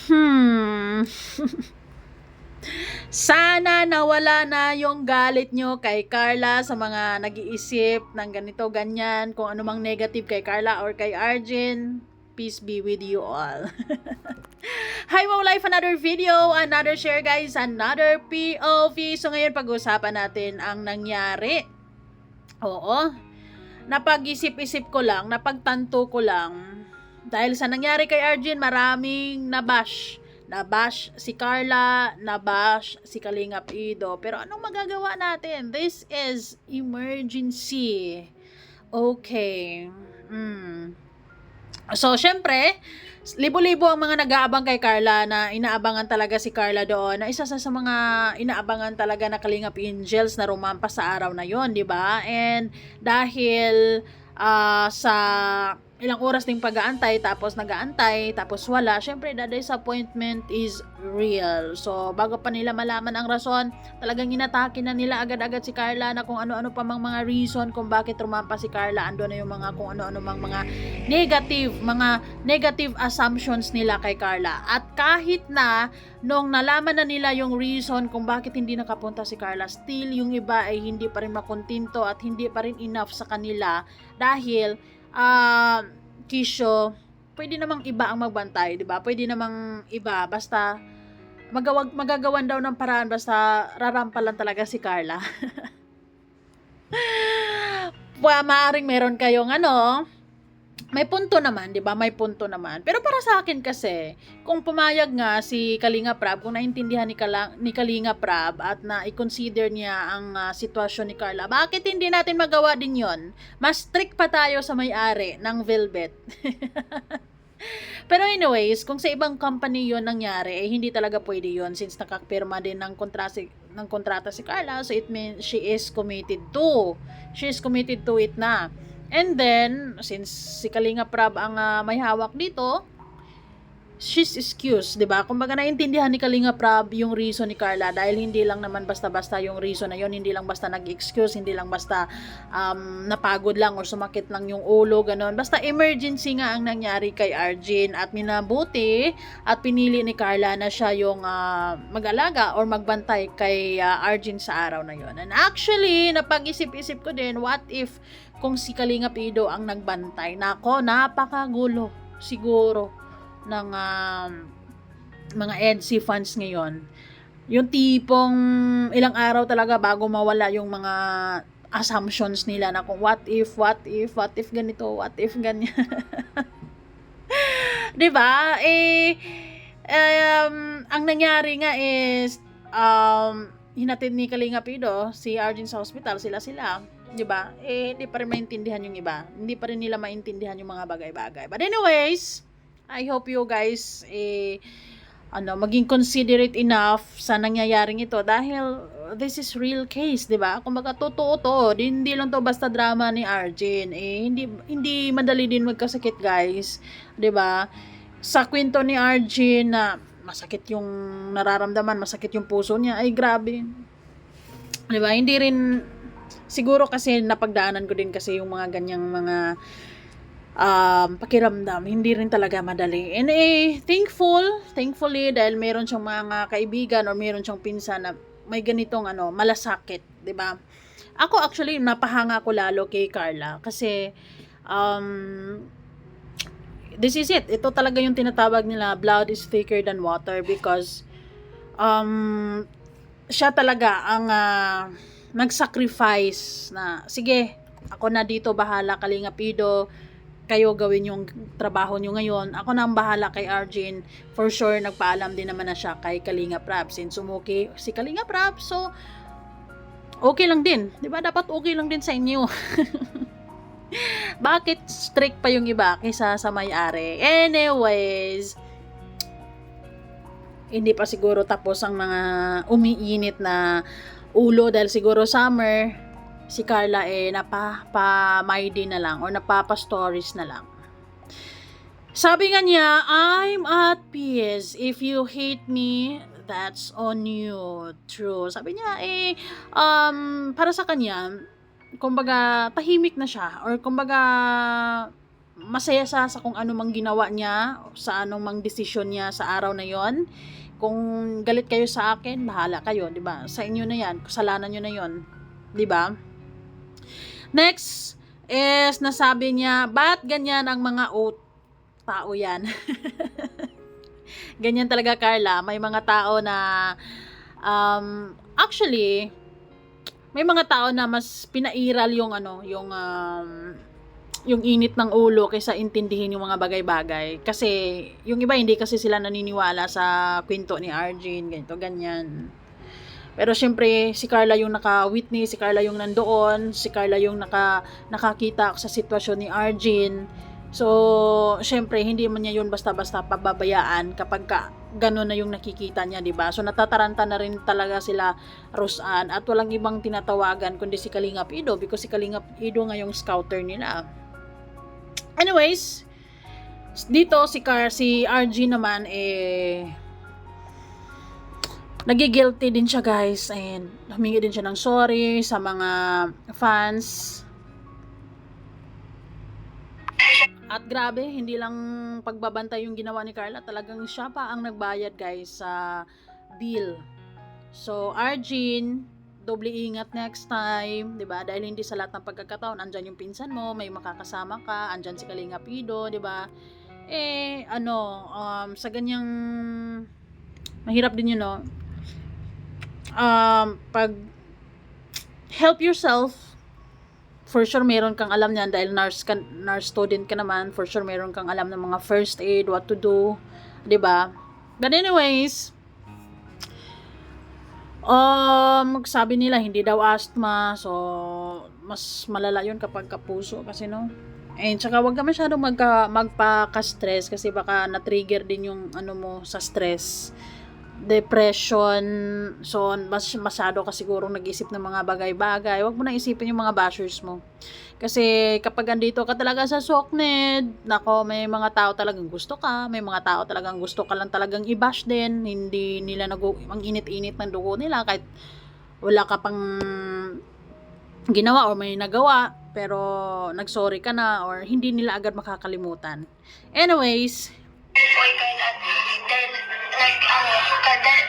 Hmm. Sana nawala na yung galit nyo kay Carla sa mga nag-iisip ng ganito, ganyan, kung ano mang negative kay Carla or kay Arjen. Peace be with you all. Hi, Wow Life! Another video, another share guys, another POV. So ngayon pag-usapan natin ang nangyari. Oo, napag-isip-isip ko lang, napagtanto ko lang, dahil sa nangyari kay Arjen, maraming nabash si Carla, nabash si Kalingap Ido. Pero anong magagawa natin? This is emergency. Okay. So, syempre, libo-libo ang mga nag-aabang kay Carla, na inaabangan talaga si Carla doon, na isa sa mga inaabangan talaga na Kalingap Angels na rumampas sa araw na yon, di ba? And dahil sa ilang oras ding pag-aantay, tapos nag-aantay, tapos wala, syempre the disappointment is real. So bago pa nila malaman ang rason, talagang inatake na nila agad-agad si Carla, na kung ano-ano pa mang mga reason kung bakit rumampas si Carla. Ando na yung mga kung ano-ano mang mga negative assumptions nila kay Carla. At kahit na nung nalaman na nila yung reason kung bakit hindi nakapunta si Carla, still yung iba ay hindi pa rin makontento at hindi pa rin enough sa kanila, dahil Kisho, pwede namang iba ang magbantay, di ba? Pwede namang iba, basta magagawan daw ng paraan, basta rarampalan talaga si Carla. Maaring meron kayong may punto naman, 'di ba? May punto naman. Pero para sa akin kasi, kung pumayag nga si Kalinga Prab, kung naintindihan ni Kalinga Prab at na i-consider niya ang sitwasyon ni Carla, bakit hindi natin magawa din 'yon? Mas strict pa tayo sa may-ari ng Velvet. Pero anyways, kung sa ibang company 'yon nangyari, hindi talaga pwede 'yon, since nakapirma din ng kontrata si Carla, so it means she is committed to it na. And then, since si Kalinga Prab ang may hawak dito, she's excused, 'di ba? Kumbaga naintindihan ni Kalinga Prab yung reason ni Carla, dahil hindi lang naman basta-basta yung reason na yon, hindi lang basta nag-excuse, hindi lang basta napagod lang or sumakit lang yung ulo, ganun. Basta emergency nga ang nangyari kay Arjen, at minabuti at pinili ni Carla na siya yung mag-alaga or magbantay kay Arjen sa araw na yon. And actually, napag-isip-isip ko din, what if kung si Kalinga Pido ang nagbantay? Nako, napakagulo siguro ng mga EDC fans ngayon. Yung tipong ilang araw talaga bago mawala yung mga assumptions nila, na kung what if ganito, what if ganyan. 'Di ba? Ang nangyari nga is hinatid ni Kalinga Pido si Arjen sa hospital, sila, 'di ba? Hindi pa rin maintindihan yung iba. Hindi pa rin nila maintindihan yung mga bagay-bagay. But anyways, I hope you guys maging considerate enough sa nangyayaring ito, dahil this is real case, 'di ba? Kumbaga totoo to, hindi lang to basta drama ni Arjen. Hindi madali din magkasakit, guys, 'di ba? Sa kwento ni Arjen na masakit yung nararamdaman, masakit yung puso niya, ay grabe. 'Di ba? Hindi rin siguro, kasi napagdaanan ko din kasi yung mga ganyang mga pakiramdam, hindi rin talaga madali. And thankfully, dahil meron siyang mga kaibigan or meron siyang pinsan na may ganitong malasakit, 'di ba? Ako actually napahanga ko lalo kay Carla, kasi this is it. Ito talaga yung tinatawag nila, blood is thicker than water, because siya talaga ang nag-sacrifice na, sige, ako na dito, bahala Kalinga Pido, kayo gawin yung trabaho nyo ngayon, ako na ang bahala kay Arjen. For sure, nagpaalam din naman na siya kay Kalinga Prab, since umuki si Kalinga Prab, so okay lang din, di ba? Dapat okay lang din sa inyo. Bakit strict pa yung iba kaysa sa may-ari? Anyways, hindi pa siguro tapos ang mga umiinit na ulo, dahil siguro summer, si Carla napapa-MyD na lang or napapa-stories na lang. Sabi nga niya, I'm at peace. If you hate me, that's on you. True. Sabi niya, para sa kanya, kumbaga, tahimik na siya, or kumbaga, masaya siya sa kung ano mang ginawa niya, sa anong mang desisyon niya sa araw na yon. Kung galit kayo sa akin, bahala kayo, 'di ba? Sa inyo na 'yan, kasalanan niyo na 'yon, 'di ba? Next is nasabi niya, "Ba't ganyan ang mga tao 'yan?" Ganyan talaga, Carla. May mga tao na actually may mga tao na mas pinairal yung yung init ng ulo kaysa intindihin yung mga bagay-bagay. Kasi yung iba hindi kasi sila naniniwala sa kwento ni Arjun, ganito, ganyan. Pero syempre, si Carla yung naka-witness, si Carla yung nandoon, si Carla yung nakakita sa sitwasyon ni Arjun. So, syempre, hindi man niya yun basta-basta pababayaan kapag gano'n na yung nakikita niya, di ba? So, natataranta na rin talaga sila, Roseanne, at walang ibang tinatawagan kundi si Kalingap Ido, because si Kalingap Ido nga yung scouter nila. Anyways, dito si RG naman nagigilty din siya, guys, and humingi din siya ng sorry sa mga fans. At grabe, hindi lang pagbabantay yung ginawa ni Carla, talagang siya pa ang nagbayad, guys, sa bill. So, Arjun, doble ingat next time, 'di ba? Dahil hindi sa lahat ng pagkakataon andyan yung pinsan mo, may makakasama ka, andyan si Kalingap Ido, 'di ba? Sa ganyang mahirap din yun, no? Pag help yourself, for sure meron kang alam niyan dahil nurse student ka naman, for sure meron kang alam ng mga first aid, what to do, 'di ba? But anyways, sabi nila hindi daw asthma, so mas malala yun kapag kapuso kasi, no? And saka wag ka masyadong magpa-stress kasi baka na-trigger din yung mo sa stress, depression. So masyado ka siguro nag-isip ng mga bagay-bagay. Wag mo na isipin yung mga bashers mo. Kasi kapag andito ka talaga sa SOCMED, nako, may mga tao talagang gusto ka, may mga tao talagang gusto ka lang talagang i-bash din. Hindi nila ang init-init ng dugo nila kahit wala ka pang ginawa or may nagawa, pero nagsorry ka na or hindi nila agad makakalimutan. Anyways,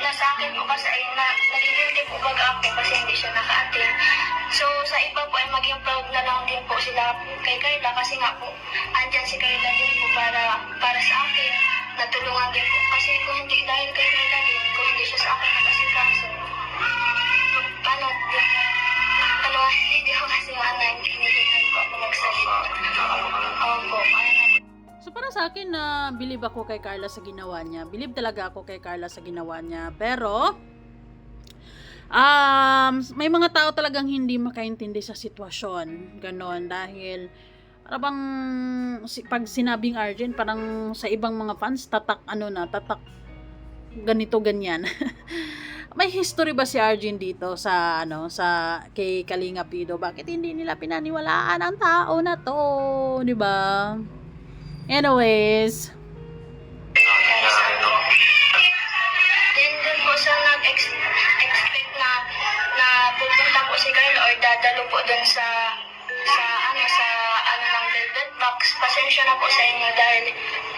nasa akin po kasi ay nagigilty po baga ako kasi hindi siya naka-attend. So, sa iba po ay maging proud na lang din po sila kay Carla kasi nga po, andyan si Carla din po para sa akin. Natulungan din po. Kasi kung hindi dahil kay Carla din, kung hindi siya sa akin nakasikaso, hindi ko kasi hinihingan ko ako nagsalita. Opo, so para sa akin na believe ako kay Carla sa ginawa niya. Believe talaga ako kay Carla sa ginawa niya. Pero may mga tao talagang hindi makaintindi sa sitwasyon. Ganon. Dahil parang pag sinabing Arjun, parang sa ibang mga fans, tatak ganito, ganyan. May history ba si Arjun dito sa kay Kalingap Ido? Bakit hindi nila pinaniwalaan ang tao na to, 'di ba? Anyways, din po sa nag-expect na pupunta po si Carla or dadalo po dun sa ng Velvet Box. Pasensya na po sa inyo dahil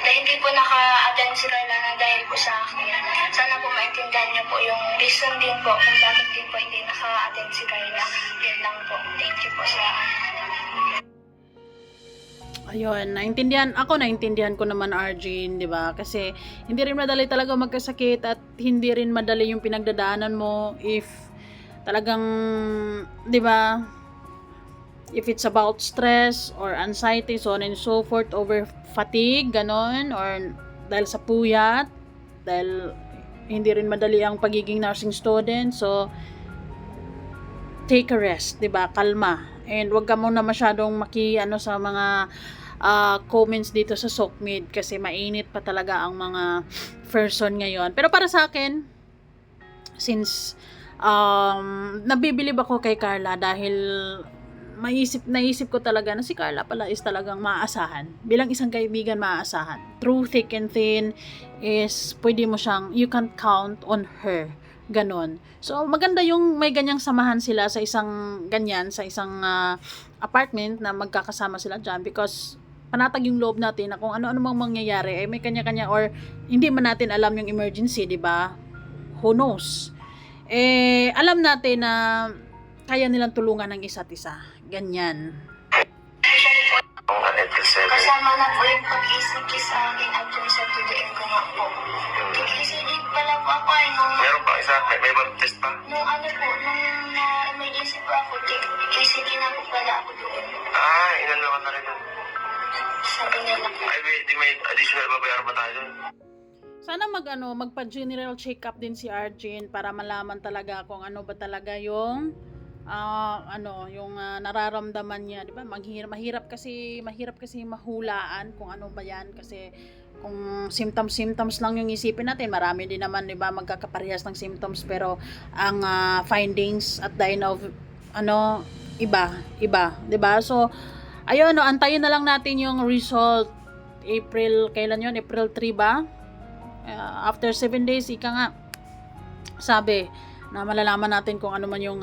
hindi po naka-attend si Carla na dahil po sa akin. Sana po maintindihan niyo po yung reason din po kung bakit din po hindi naka-attend si Carla. Yun lang po. Thank you po sa ayun, naintindihan ko naman, Arjun, 'di ba? Kasi hindi rin madali talaga magkasakit at hindi rin madali yung pinagdadaanan mo if talagang, 'di ba? If it's about stress or anxiety, so on and so forth, over fatigue, ganon, or dahil sa puyat, dahil hindi rin madali ang pagiging nursing student, so take a rest, 'di ba? Kalma. And wag ka muna masyadong sa mga comments dito sa SOCMED kasi mainit pa talaga ang mga person ngayon. Pero para sa akin, since nabibilib ako kay Carla dahil naisip ko talaga na si Carla pala is talagang maaasahan. Bilang isang kaibigan, maaasahan. Through thick and thin is pwede mo you can count on her. Ganon. So, maganda yung may ganyang samahan sila sa isang apartment na magkakasama sila dyan because panatag yung loob natin na kung ano-ano mang mangyayari, may kanya-kanya, or hindi man natin alam yung emergency, di ba? Who knows? Alam natin na kaya nilang tulungan ng isa't isa. Ganyan. Kasama na po yung pag-isip sa akin at yung sa tudiin ko nga po. Nag-ECD pala po ako ay nung... Meron pa isa, may ibang test pa. Nung na-emergency po ako, ECD na po pala ako doon. Inano ka na rin. Sabi nila po. Di may additional babayaran pa tayo. Sana magpa-general check-up din si Arjen para malaman talaga kung ano ba talaga yung nararamdaman niya, 'di ba? Mahirap kasi mahulaan kung ano ba 'yan, kasi kung symptoms lang yung isipin natin, marami din naman, 'di ba, magkakaparehas ng symptoms, pero ang findings at the end of iba, 'di ba? So ayun, antayin na lang natin yung result. Kailan yun? April 3 ba? After 7 days, ika nga, sabi na malalaman natin kung ano man yung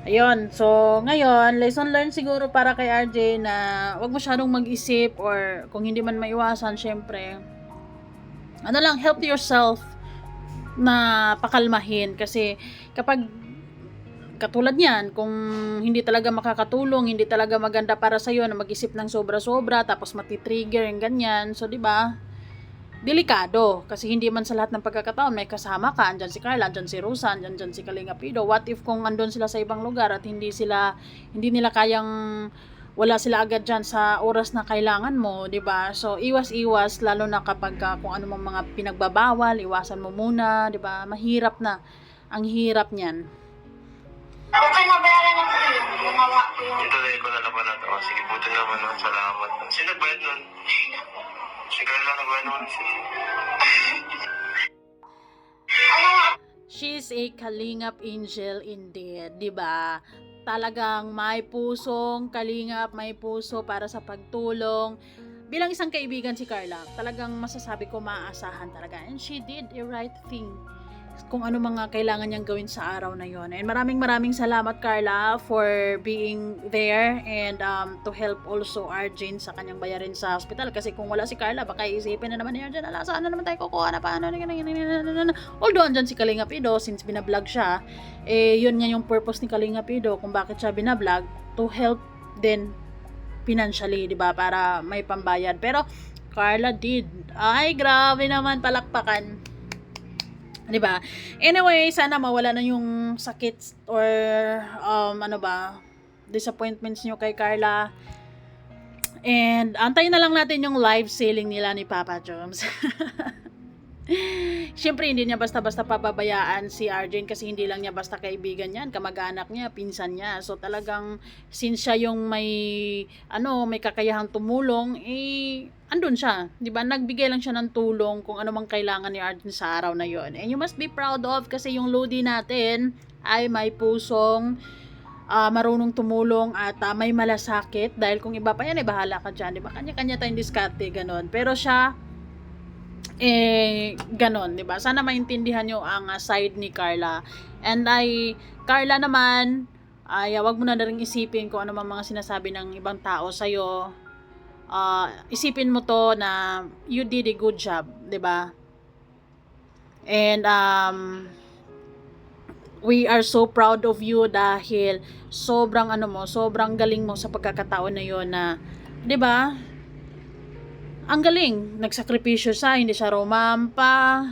ayun. So ngayon, lesson learned siguro para kay RJ na wag masyadong mag-isip, or kung hindi man maiwasan, syempre help yourself na pakalmahin, kasi kapag katulad niyan, kung hindi talaga makakatulong, hindi talaga maganda para sa iyo na mag-isip ng sobra-sobra tapos mati-trigger yung ganyan, so 'di ba? Delikado, kasi hindi man sa lahat ng pagkakataon may kasama ka, andyan si Carla, andyan si Rosa, andyan si Kalinga Pido. What if kung andun sila sa ibang lugar at hindi nila kayang, wala sila agad dyan sa oras na kailangan mo, 'di ba? So iwas, lalo na kapag kung ano mang mga pinagbabawal, iwasan mo muna, 'di ba? Mahirap na, ang hirap niyan. Okay, nabayaran na po yun. Gumawa ko yun. Ituloy ko na naman natin. Sige, buti naman. Salamat. Sino nagbayad nun? Si Carla nagbayad nun. She's a kalingap angel indeed, 'di ba? Talagang may pusong kalingap, may puso para sa pagtulong. Bilang isang kaibigan si Carla, talagang masasabi ko maaasahan talaga. And she did a right thing kung ano mga kailangan niyang gawin sa araw na yon. And maraming salamat, Carla, for being there and to help also Arjen sa kanyang bayarin sa hospital, kasi kung wala si Carla, baka isipin na naman ni Arjen, saan na naman tayo kukuha na paano. Although andyan si Kalinga Pido, since binablog siya, yun nga yung purpose ni Kalinga Pido kung bakit siya binablog, to help din financially, di ba, para may pambayad. Pero Carla did. Ay, grabe naman, palakpakan. 'Di ba? Anyway, sana mawala na yung sakit or disappointments nyo kay Carla. And antayin na lang natin yung live selling nila ni Papa Joms. Siyempre, hindi niya basta-basta pababayaan si Arjen, kasi hindi lang niya basta kaibigan niyan, kamag-anak niya, pinsan niya. So talagang since siya yung may kakayahang tumulong, andun siya, 'di ba? Nagbigay lang siya ng tulong kung ano mang kailangan ni Arjen sa araw na 'yon. And you must be proud of, kasi yung Lodi natin ay may pusong marunong tumulong at may malasakit, dahil kung iba pa yan, bahala ka dyan, 'di ba? Kanya-kanya tayong diskarte, ganon. Pero siya ganon, 'di ba? Sana maintindihan nyo ang side ni Carla. And Carla naman, wag mo na ring isipin kung ano mang mga sinasabi ng ibang tao sa iyo. Isipin mo to na you did a good job, 'di ba? And we are so proud of you, dahil sobrang galing mo sa pagkakataon na 'yon, na 'di ba? Ang galing, nagsakripisyo siya, hindi siya romampa,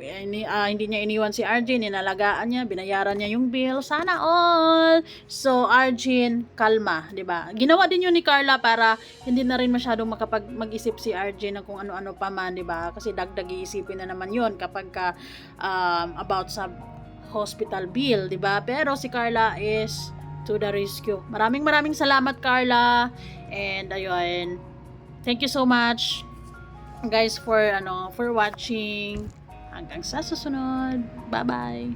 hindi niya iniwan si Arjen, inalagaan niya, binayaran niya yung bill, sana all. So Arjen, kalma, 'di ba? Ginawa din yun ni Carla para hindi na rin masyadong mag-isip si Arjen ng kung ano-ano pa man, 'di ba? Kasi dagdag iisipin na naman yun kapag about sa hospital bill, 'di ba? Pero si Carla is to the rescue. Maraming salamat, Carla. And ayun, thank you so much guys for watching. Hanggang sa susunod. Bye-bye.